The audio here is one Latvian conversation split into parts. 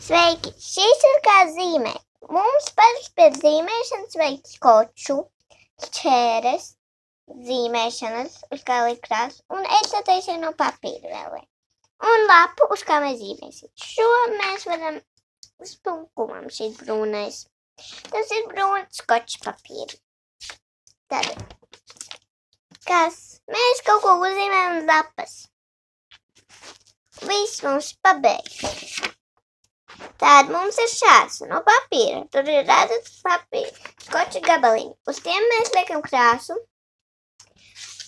Sveiki! Šīs ir kā zīmē. Mums parasti pēc zīmēšanas vajag skoču, čēres, zīmēšanas, uz kā likt krāsu, un ecetaisē no papīra vēl. Un lapu, uz kā mēs zīmēsim. Šo mēs varam uz punkumam šeit brūnais. Tas ir brūns skočs papīri. Tad, kas? Mēs kaut ko uzzīmējam uz lapas. Viss mums pabeigts. Tad mums ir šāds no papīra. Tur ir redzat papīra, skoča gabaliņi. Uz tiem mēs liekam krāsu.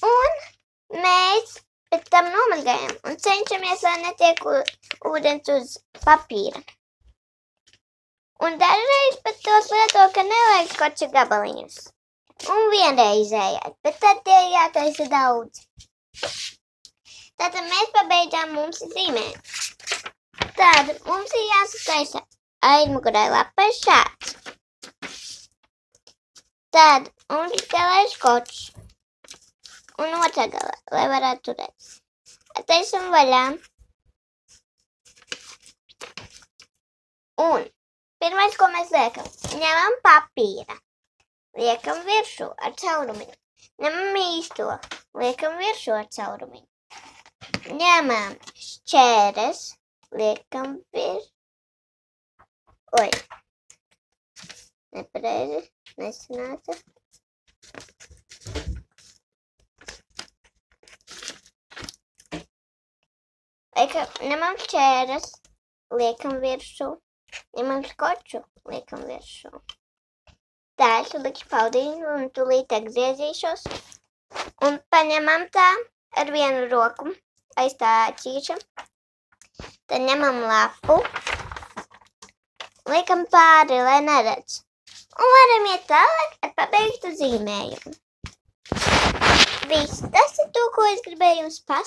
Un mēs pēc tam nomazgājam un cenšamies, lai netiek ūdens uz papīra. Un dažreiz pat tos lieto, ka nevajag skoča gabaliņus. Un vienreizējāt, bet tad tie jātaisa daudz. Tātad mēs pabeidzām mums zīmēt. Tad mums ir jāsataisa aizmugurai lapai šāds. Tad mums galā ir skočs. Un otrā galā, lai varētu turēt. Taisam vaļā. Un pirmais, ko mēs liekam, ņemam papīra. Liekam virsū ar caurumiņu. Ņemam īsto. Liekam virsū ar caurumiņu. Ņemam šķēres. Liekam virsū. Oi. Nepareizi. Nesanāca. Ņemam šķēres. Liekam virsū. Ņemam skoču. Liekam virsū. Tā es likšu paudiņu un tūlīt atgriezīšos. Un paņemam tā ar vienu roku aiz tā ķīša. Tad ņemam lapu. Liekam pāri, lai neredz. Un varam iet tālāk ar pabeigtu zīmējumu. Viss, tas ir to, ko es gribēju jums pastāstīt.